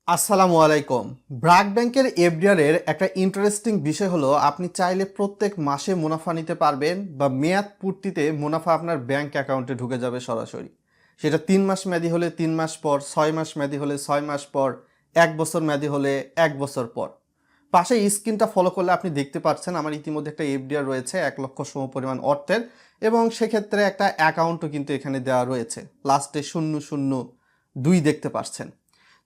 আসসালামু আলাইকুম। ব্র্যাক ব্যাংকের এফডিআর এর একটা ইন্টারেস্টিং বিষয় হলো আপনি চাইলে প্রত্যেক মাসে মুনাফা নিতে পারবেন বা মেয়াদ পূর্তিতে মুনাফা আপনার ব্যাংক অ্যাকাউন্টে ঢুকে যাবে সরাসরি। সেটা 3 মাস মেয়াদি হলে 3 মাস পর, 6 মাস মেয়াদি হলে 6 মাস পর, 1 বছর মেয়াদি হলে 1 বছর পর। পাশে স্ক্রিনটা ফলো করলে আপনি দেখতে পাচ্ছেন আমার ইতিমধ্যে একটা এফডিআর রয়েছে 1 লক্ষ সমপরিমাণ অর্থের, এবং সেক্ষেত্রে একটা অ্যাকাউন্টও কিন্তু এখানে দেওয়া রয়েছে। লাস্টে 002 দেখতে পাচ্ছেন।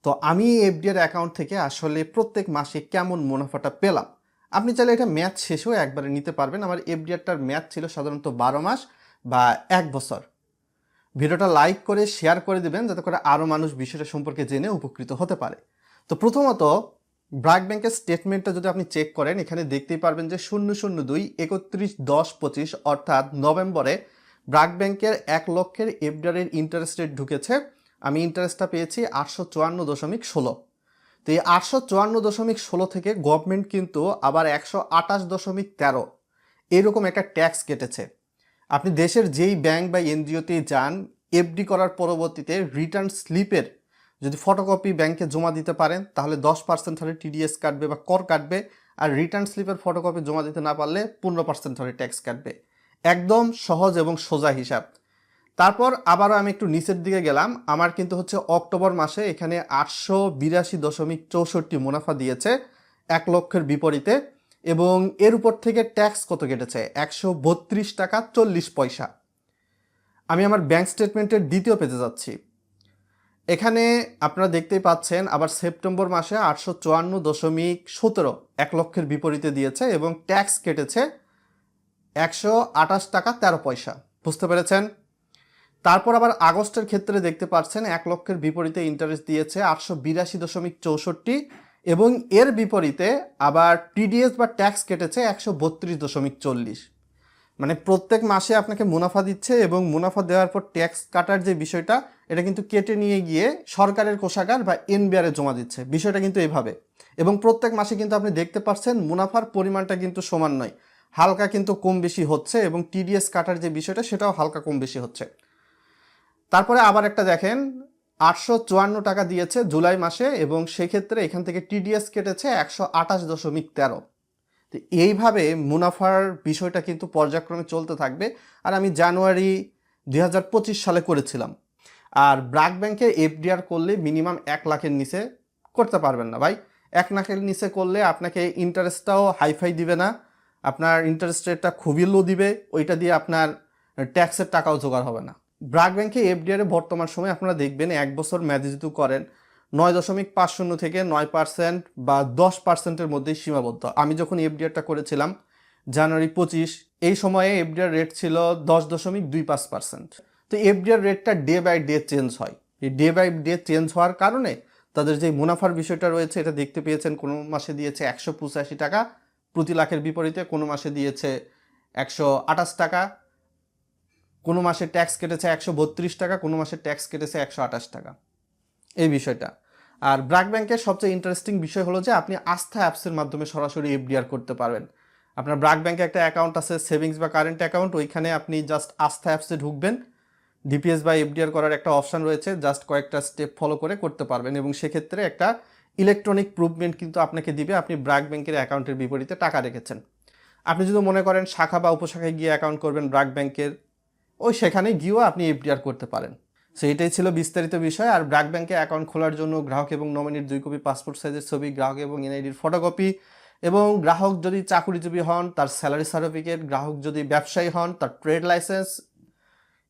তো আমি এফডিআর অ্যাকাউন্ট থেকে আসলে প্রত্যেক মাসে কেমন মুনাফাটা পেলাম, আপনি চাইলে এটা ম্যাচ শেষেও একবারে নিতে পারবেন। আমার এফডিআরটার ম্যাচ ছিল সাধারণত 12 মাস বা 1 বছর। ভিডিওটা লাইক করে শেয়ার করে দেবেন যাতে করে আরও মানুষ বিষয়টা সম্পর্কে জেনে উপকৃত হতে পারে। তো প্রথমত ব্র্যাক ব্যাংকের স্টেটমেন্টটা যদি আপনি চেক করেন, এখানে দেখতেই পারবেন যে 002 31/10/25 অর্থাৎ নভেম্বরে ব্র্যাক ব্যাংকের 1 লক্ষের এফডিআর ইন্টারেস্ট রেট ঢুকেছে। আমি ইন্টারেস্টটা পেয়েছি 854.16। তো এই 854.16 থেকে গভর্নমেন্ট কিন্তু আবার 128.13 এরকম একটা ট্যাক্স কেটেছে। আপনি দেশের যেই ব্যাংক বা এনজিওতে যান, এফডি করার পরবর্তীতে রিটার্ন স্লিপের যদি ফটোকপি ব্যাংকে জমা দিতে পারেন তাহলে 10% হারে টিডিএস কাটবে বা কর কাটবে, আর রিটার্ন স্লিপের ফটোকপি জমা দিতে না পারলে 15% হারে ট্যাক্স কাটবে। একদম সহজ এবং সোজা হিসাব। তারপর আবারও আমি একটু নিচের দিকে গেলাম, আমার কিন্তু হচ্ছে অক্টোবর মাসে এখানে 882.64 মুনাফা দিয়েছে 1 লক্ষের বিপরীতে, এবং এর উপর থেকে ট্যাক্স কত কেটেছে 132 টাকা 40 পয়সা। আমি আমার ব্যাংক স্টেটমেন্টের দ্বিতীয় পেজে যাচ্ছি। এখানে আপনারা দেখতেই পাচ্ছেন আবার সেপ্টেম্বর মাসে 854.17 1 লক্ষের বিপরীতে দিয়েছে এবং ট্যাক্স কেটেছে 128 টাকা 13 পয়সা। বুঝতে পেরেছেন? তারপর আবার আগস্টের ক্ষেত্রে দেখতে পাচ্ছেন 1 লক্ষের বিপরীতে ইন্টারেস্ট দিয়েছে 882.64, এবং এর বিপরীতে আবার টিডিএস বা ট্যাক্স কেটেছে 132.40। মানে প্রত্যেক মাসে আপনাকে মুনাফা দিচ্ছে এবং মুনাফা দেওয়ার পর ট্যাক্স কাটার যে বিষয়টা, এটা কিন্তু কেটে নিয়ে গিয়ে সরকারের কোষাগার বা এনবিআরে জমা দিচ্ছে। বিষয়টা কিন্তু এইভাবে, এবং প্রত্যেক মাসে কিন্তু আপনি দেখতে পাচ্ছেন মুনাফার পরিমাণটা কিন্তু সমান নয়, হালকা কিন্তু কম বেশি হচ্ছে, এবং টিডিএস কাটার যে বিষয়টা সেটাও হালকা কম বেশি হচ্ছে। তারপরে আবার একটা দেখেন 854 টাকা দিয়েছে জুলাই মাসে, এবং সেক্ষেত্রে এখান থেকে টিডিএস কেটেছে 128.13। তো এইভাবে মুনাফার বিষয়টা কিন্তু পর্যায়ক্রমে চলতে থাকবে। আর আমি জানুয়ারি 2025 সালে করেছিলাম। আর ব্র্যাক ব্যাংকে এফডিআর করলে মিনিমাম 1 লাখের নিচে করতে পারবেন না ভাই। 1 লাখের নিচে করলে আপনাকে ইন্টারেস্টটাও হাইফাই দিবে না, আপনার ইন্টারেস্ট রেটটা খুবই লো দিবে, ওইটা দিয়ে আপনার ট্যাক্সের টাকাও জোগাড় হবে না। ব্র্যাক ব্যাংকে এফডিআর বর্তমান সময় আপনারা দেখবেন 1 বছর মেয়াদি যদি করেন 9.50 থেকে 9% বা 10%-এর মধ্যেই সীমাবদ্ধ। আমি যখন এফডিআরটা করেছিলাম জানুয়ারি 25, এই সময়ে এফডিআর রেট ছিল 10.25%। তো এফডিআর রেটটা ডে বাই ডে চেঞ্জ হয়। এই ডে বাই ডে চেঞ্জ হওয়ার কারণে তাদের যে মুনাফার বিষয়টা রয়েছে এটা দেখতে পেয়েছেন, কোনো মাসে দিয়েছে 185 টাকা প্রতি লাখের বিপরীতে, কোনো মাসে দিয়েছে 128 টাকা, কোনো মাসে ট্যাক্স কেটেছে 132 টাকা, কোনো মাসে ট্যাক্স কেটেছে 128 টাকা, এই বিষয়টা। আর ব্র্যাক ব্যাংকের সবচেয়ে ইন্টারেস্টিং বিষয় হলো যে আপনি আস্থা অ্যাপসের মাধ্যমে সরাসরি এফডিআর করতে পারবেন। আপনার ব্র্যাক ব্যাংকে একটা অ্যাকাউন্ট আছে, সেভিংস বা কারেন্ট অ্যাকাউন্ট, ওইখানে আপনি জাস্ট আস্থা অ্যাপসে ঢুকবেন, ডিপিএস বা এফডিআর করার একটা অপশান রয়েছে, জাস্ট কয়েকটা স্টেপ ফলো করে করতে পারবেন, এবং সেক্ষেত্রে একটা ইলেকট্রনিক প্রুফমেন্ট কিন্তু আপনাকে দিবে আপনি ব্র্যাক ব্যাংকের অ্যাকাউন্টের বিপরীতে টাকা রেখেছেন। আপনি যদি মনে করেন শাখা বা উপশাখায় গিয়ে অ্যাকাউন্ট করবেন ব্র্যাক ব্যাংকের, ওই সেখানে গিয়েও আপনি এফডিআর করতে পারেন। সো এটাই ছিল বিস্তারিত বিষয়। আর ব্র্যাক ব্যাংকে অ্যাকাউন্ট খোলার জন্য গ্রাহক এবং নমিনির 2 কপি পাসপোর্ট সাইজের ছবি, গ্রাহক এবং এনআইডির ফটোকপি, এবং গ্রাহক যদি চাকুরিজীবী হন তার স্যালারি সার্টিফিকেট, গ্রাহক যদি ব্যবসায়ী হন তার ট্রেড লাইসেন্স,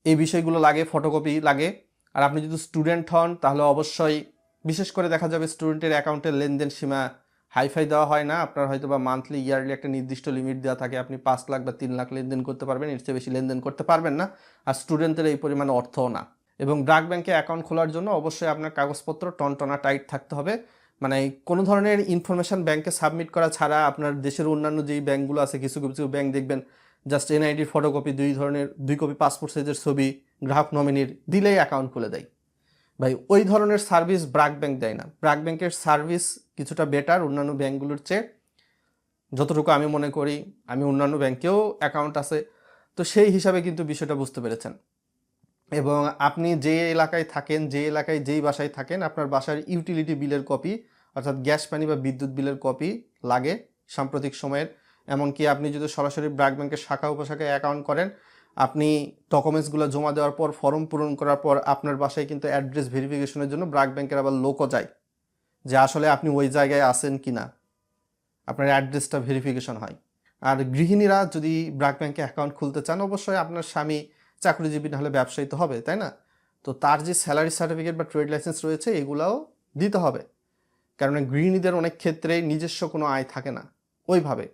এই বিষয়গুলো লাগে, ফটোকপি লাগে। আর আপনি যদি স্টুডেন্ট হন তাহলে অবশ্যই, বিশেষ করে দেখা যাবে স্টুডেন্টের অ্যাকাউন্টের লেনদেন সীমা হাইফাই দেওয়া হয় না, আপনার হয়তো বা মান্থলি ইয়ারলি একটা নির্দিষ্ট লিমিট দেওয়া থাকে, আপনি 5 লাখ বা 3 লাখ লেনদেন করতে পারবেন, এর চেয়ে বেশি লেনদেন করতে পারবেন না। আর স্টুডেন্টদের এই পরিমাণ অর্থও না। এবং ব্র্যাক ব্যাংকে অ্যাকাউন্ট খোলার জন্য অবশ্যই আপনার কাগজপত্র টনটনা টাইট থাকতে হবে। মানে কোনো ধরনের ইনফরমেশন ব্যাংকে সাবমিট করা ছাড়া, আপনার দেশের অন্যান্য যেই ব্যাংকগুলো আছে, কিছু কিছু ব্যাংক দেখবেন জাস্ট এনআইডির ফটোকপি, 2 কপি পাসপোর্ট সাইজের ছবি, গ্রাহক নমিনির দিলেই অ্যাকাউন্ট খুলে দেয়। ভাই ওই ধরনের সার্ভিস ব্র্যাক ব্যাংক দেয় না। ব্র্যাক ব্যাংকের সার্ভিস কিছুটা বেটার অন্যান্য ব্যাংকগুলোর চেয়ে, যতটুকু আমি মনে করি। আমি অন্যান্য ব্যাংকেও অ্যাকাউন্ট আছে, তো সেই হিসাবে কিন্তু বিষয়টা বুঝতে পেরেছেন। এবং আপনি যে এলাকায় থাকেন, যে এলাকায় যেই বাসায় থাকেন, আপনার বাসার ইউটিলিটি বিলের কপি অর্থাৎ গ্যাস পানি বা বিদ্যুৎ বিলের কপি লাগে সাম্প্রতিক সময়ের। এমনকি আপনি যদি সরাসরি ব্র্যাক ব্যাংকের শাখা উপশাখায় অ্যাকাউন্ট করেন, আপনি ডকুমেন্টসগুলো জমা দেওয়ার পর, ফর্ম পূরণ করার পর আপনার বাসায় কিন্তু অ্যাড্রেস ভেরিফিকেশনের জন্য ব্র্যাক ব্যাংকের আবার লোকও যায়, যে আসলে আপনি ওই জায়গায় আছেন কি না, আপনার অ্যাড্রেসটা ভেরিফিকেশন হয়। আর গৃহিণীরা যদি ব্র্যাক ব্যাংকে অ্যাকাউন্ট খুলতে চান, অবশ্যই আপনার স্বামী চাকরিজীবী না হলে ব্যবসায়ী তো হবে, তাই না? তো তার যে স্যালারি সার্টিফিকেট বা ট্রেড লাইসেন্স রয়েছে এগুলাও দিতে হবে, কারণ গৃহিণীদের অনেক ক্ষেত্রে নিজস্ব কোনো আয় থাকে না ওইভাবে,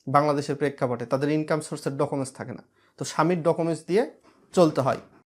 বাংলাদেশের প্রেক্ষাপটে তাদের ইনকাম সোর্সের ডকুমেন্টস থাকে না, তো স্বামীর ডকুমেন্টস দিয়ে চলতে হয়।